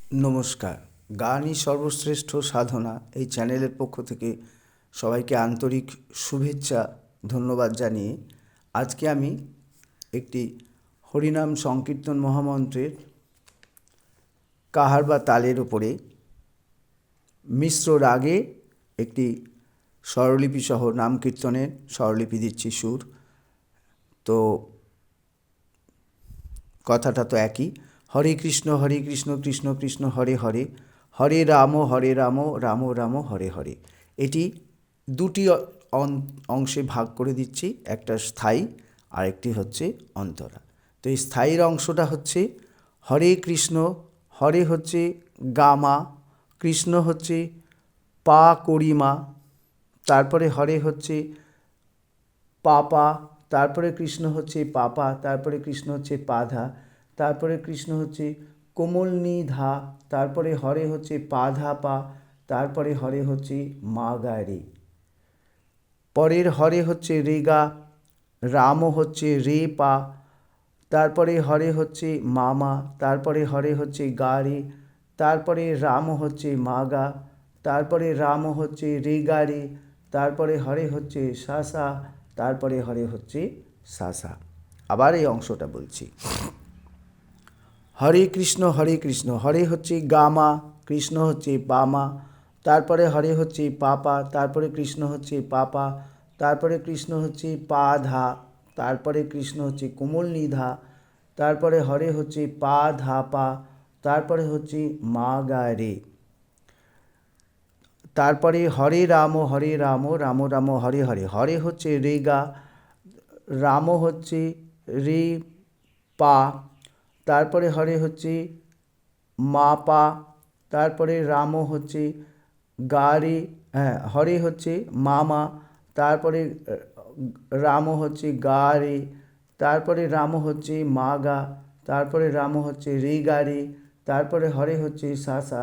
নমস্কার। গানই সর্বশ্রেষ্ঠ সাধনা এই চ্যানেলের পক্ষ থেকে সবাইকে আন্তরিক শুভেচ্ছা ধন্যবাদ জানিয়ে আজকে আমি একটি হরিনাম সংকীর্তন মহামন্ত্রের কাহার বা তালের উপরে মিশ্র রাগে একটি স্বরলিপি সহ নাম কীর্তনের স্বরলিপি দিচ্ছি সুর। তো কথাটা তো একই, হরে কৃষ্ণ কৃষ্ণ কৃষ্ণ হরে হরে, হরে রাম রাম রাম হরে হরে। এটি দুটি অংশে ভাগ করে দিচ্ছি, একটা স্থায়ী আর একটি হচ্ছে অন্তরা। তো এই স্থায়ীর অংশটা হচ্ছে হরে কৃষ্ণ, হরে হচ্ছে গামা, কৃষ্ণ হচ্ছে পা করিমা, তারপরে হরে হচ্ছে পাপা, তারপরে কৃষ্ণ হচ্ছে পাপা, তারপরে কৃষ্ণ হচ্ছে পাধা, তারপরে কৃষ্ণ হচ্ছে কোমল নি ধা, তারপরে হরে হচ্ছে পাধা পা, তারপরে হরে হচ্ছে মা গা রে। পরের হরে হচ্ছে রেগা, রাম হচ্ছে রে পা, তারপরে হরে হচ্ছে মামা, তারপরে হরে হচ্ছে গা রে, তারপরে রাম হচ্ছে মা গা, তারপরে রাম হচ্ছে রে গা রে, তারপরে হরে হচ্ছে সা, তারপরে হরে হচ্ছে সা। আবার এই অংশটা বলছি, হরে কৃষ্ণ হরে হচ্ছে গামা, কৃষ্ণ হচ্ছে বামা, তারপরে হরে হচ্ছে পাপা, তারপরে কৃষ্ণ হচ্ছে পাপা, তারপরে কৃষ্ণ হচ্ছে পাধা, তারপরে কৃষ্ণ হচ্ছে কোমল নিধা, তারপরে হরে হচ্ছে পা ধা পা, তারপরে হচ্ছে মা গা রে, তারপরে হরে রাম রাম রাম হরে হরে, হরে হচ্ছে রে গা, রাম হচ্ছে রে পা, তারপরে হরে হচ্ছে মা পা, তারপরে রাম হচ্ছে গা রে, হ্যাঁ হরে হচ্ছে মামা, তারপরে রাম হচ্ছে গা রে, তারপরে রাম হচ্ছে মা গা, তারপরে রাম হচ্ছে রে গা রে, তারপরে হরে হচ্ছে সা,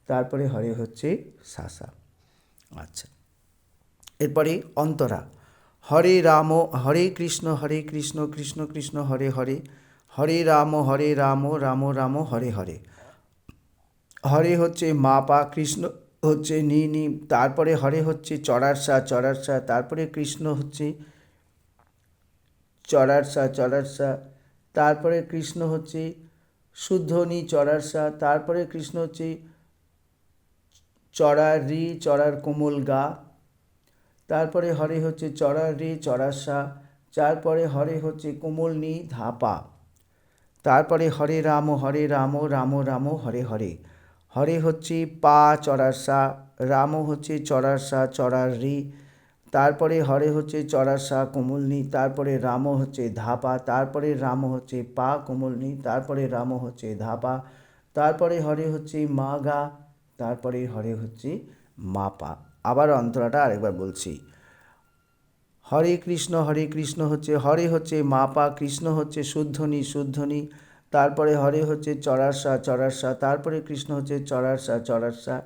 তারপরে হরে হচ্ছে সা। আচ্ছা, এরপরে অন্তরা, হরে রাম হরে কৃষ্ণ কৃষ্ণ কৃষ্ণ হরে হরে, হরে রাম রাম রাম হরে হরে, হরে হচ্ছে মা পা, কৃষ্ণ হচ্ছে নি, তারপরে হরে হচ্ছে চড়ার সা, তারপরে কৃষ্ণ হচ্ছে চড়ার সা, তারপরে কৃষ্ণ হচ্ছে শুদ্ধ নি চড়ার সা, তারপরে কৃষ্ণ হচ্ছে চড়ার রি চড়ার কোমল গা, তারপরে হরে হচ্ছে চড়ার রে চড়ার সা, তারপরে হরে হচ্ছে কোমল নি ধাপা, তারপরে হরে রাম রাম রাম হরে হরে, হরে হচ্ছে পা চড়ার সা, রাম হচ্ছে চড়ার সা চড়ার রি, তারপরে হরে হচ্ছে চড়ার সা কোমলনি, তারপরে রাম হচ্ছে ধাপা, তারপরে রাম হচ্ছে পা কোমলনি, তারপরে রাম হচ্ছে ধাপা, তারপরে হরে হচ্ছে মা গা, তারপরে হরে হচ্ছে মা পা। আবার অন্তরাটা আরেকবার বলছি, হরে কৃষ্ণ হচ্ছে হরে হচ্ছে মা পা, কৃষ্ণ হচ্ছে শুদ্ধনি, তারপরে হরে হচ্ছে চড়ার সা, তারপরে কৃষ্ণ হচ্ছে চড়ার সা,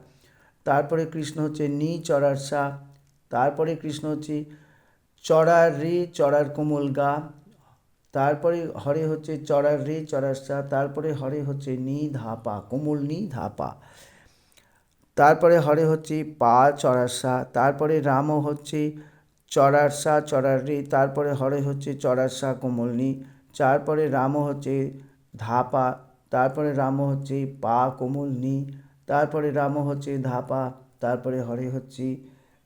তারপরে কৃষ্ণ হচ্ছে নি চড়ার সা, তারপরে কৃষ্ণ হচ্ছে চড়ার রে চড়ার কোমল গা, তারপরে হরে হচ্ছে চড়ার রে চড়ার সা, তারপরে হরে হচ্ছে নি ধাপা কোমল নি ধাপা, তারপরে হরে হচ্ছে পা চড়ার সা, তারপরে রাম হচ্ছে চড়ার সা চড়ার রে, তারপরে হরে হচ্ছে চড়ার সা কোমলনি, তারপরে রাম হচ্ছে ধাপা, তারপরে রাম হচ্ছে পা কোমলনি, তারপরে রাম হচ্ছে ধাপা, তারপরে হরে হচ্ছে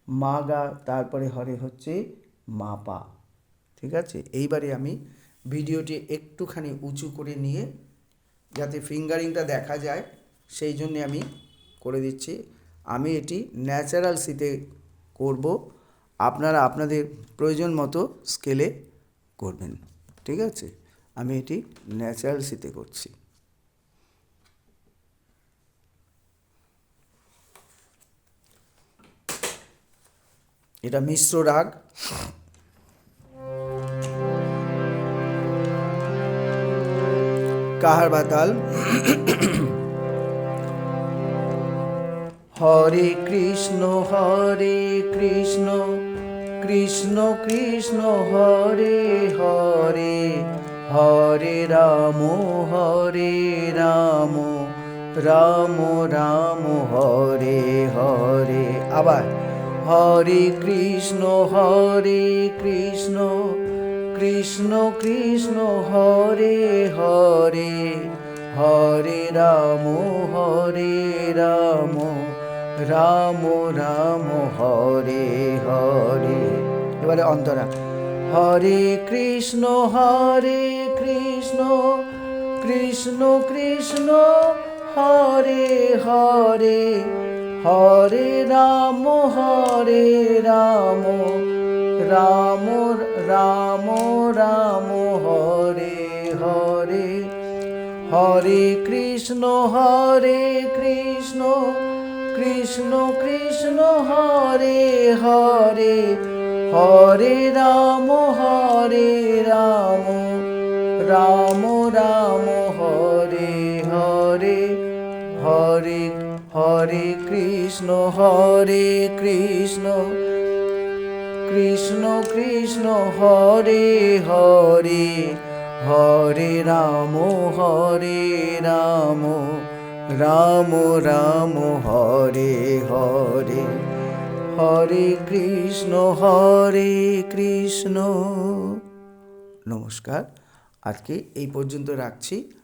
মা গা, তারপরে হরে হচ্ছে মা পা। ঠিক আছে, এইবারে আমি ভিডিওটি একটুখানি উঁচু করে নিয়ে যাতে ফিঙ্গারিংটা দেখা যায় সেই জন্যে আমি করে দিচ্ছি। আমি এটি ন্যাচারাল সিতে করব, আপনারা আপনাদের প্রয়োজন মতো স্কেলে করবেন। ঠিক আছে, আমি এটি ন্যাচারাল সিতে করছি। এটা মিশ্র রাগ। কাহার বাতাল, হরে কৃষ্ণ কৃষ্ণ কৃষ্ণ হরে হরে, হরে রাম রাম রাম হরে হরে। আবার হরে কৃষ্ণ কৃষ্ণ কৃষ্ণ হরে হরে, হরে রাম রাম রাম হরে হরে। এবারে অন্তরা হরে কৃষ্ণ কৃষ্ণ কৃষ্ণ কৃষ্ণ হরে হরে, হরে রাম রাম রাম রাম হরে হরে। হরে কৃষ্ণ কৃষ্ণ কৃষ্ণ কৃষ্ণ হরে হরে, হরে রাম রাম রাম হরে হরে। হরে হরে কৃষ্ণ কৃষ্ণ কৃষ্ণ কৃষ্ণ হরে হরে, হরে রাম রাম রাম হরে হরে। হরে কৃষ্ণ কৃষ্ণ। নমস্কার, আজকে এই পর্যন্ত রাখছি।